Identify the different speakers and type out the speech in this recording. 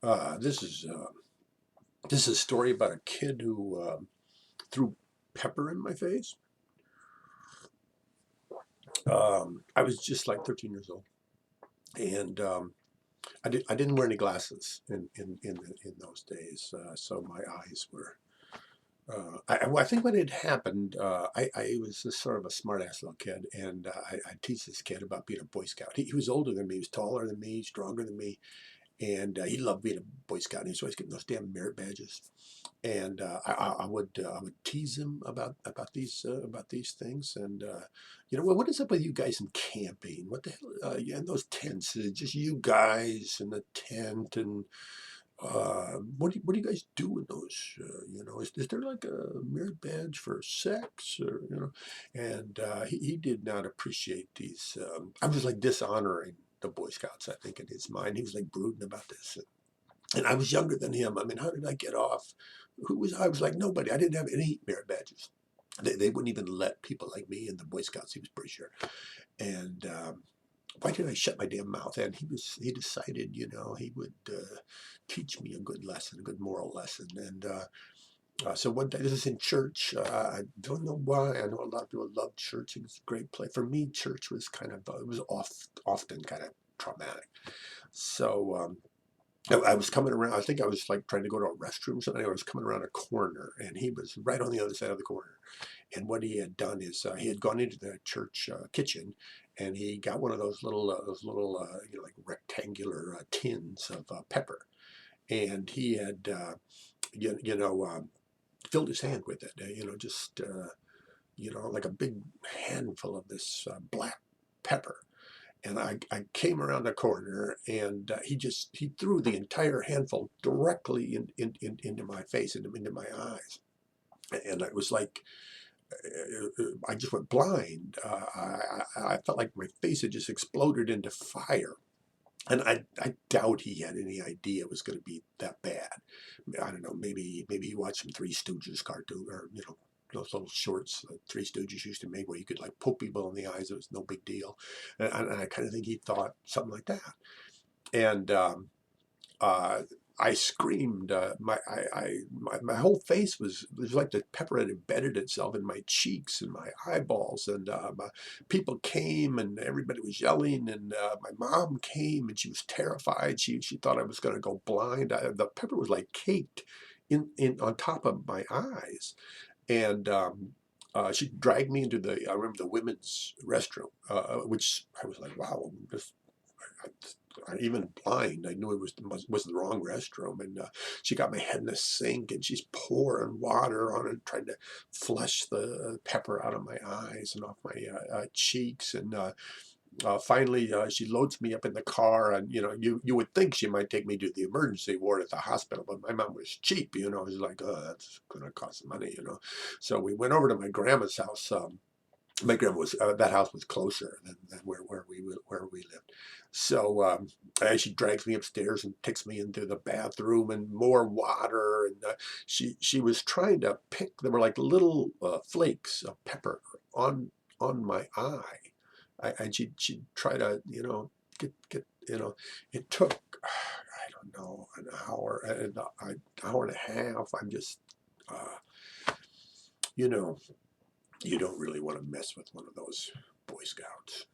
Speaker 1: This is a story about a kid who threw pepper in my face. I was just like 13 years old, and I didn't wear any glasses in those days, so my eyes were. I think when it happened, I was a sort of a smart-ass little kid, and I teased this kid about being a Boy Scout. He was older than me, he was taller than me, stronger than me, and he loved being a Boy Scout. And he was always getting those damn merit badges. And I would tease him about these things. And well, what is up with you guys in camping? What the hell? Yeah, in those tents, just you guys in the tent, and what do you guys do in those? Is there like a merit badge for sex, or And he did not appreciate these. I was like dishonoring the Boy Scouts, I think, in his mind. He was like brooding about this. And I was younger than him. I mean, how did I get off? Who was I? Was like nobody. I didn't have any merit badges. They wouldn't even let people like me in the Boy Scouts. He was pretty sure. And why did I shut my damn mouth? And he decided, he would teach me a good lesson, a good moral lesson. And so one day, this is in church. I don't know why. I know a lot of people love church. It was a great place. For me, church was kind of, it was often kind of traumatic. So I was coming around. I think I was like trying to go to a restroom or something. I was coming around a corner, and he was right on the other side of the corner. And what he had done is he had gone into the church kitchen, and he got one of like rectangular tins of pepper, and he had filled his hand with it. Just like a big handful of this black pepper. And I came around the corner, and he threw the entire handful directly into my face, into my eyes. And I was like, I just went blind. I felt like my face had just exploded into fire. And I doubt he had any idea it was going to be that bad. I don't know. Maybe he watched some Three Stooges cartoon, or those little shorts Three Stooges used to make, where you could like poke people in the eyes. It was no big deal. And I kind of think he thought something like that. And uh, I screamed. My whole face was like the pepper had embedded itself in my cheeks and my eyeballs. And people came, and everybody was yelling. And my mom came, and she was terrified. She thought I was going to go blind. The pepper was like caked in on top of my eyes. And she dragged me into I remember the women's restroom, which I was like, wow, this even blind, I knew it was the wrong restroom. And she got my head in the sink, and she's pouring water on it, trying to flush the pepper out of my eyes and off my cheeks. And finally, she loads me up in the car, and you would think she might take me to the emergency ward at the hospital, but my mom was cheap. It was like, oh, that's going to cost money. So we went over to my grandma's house. My grandma was that house was closer than where we lived. So she drags me upstairs and takes me into the bathroom, and more water. And she was trying to pick. There were like little flakes of pepper on my eye. And she'd try to get. It took, I don't know, an hour and a half. I'm just you know you don't really want to mess with one of those Boy Scouts.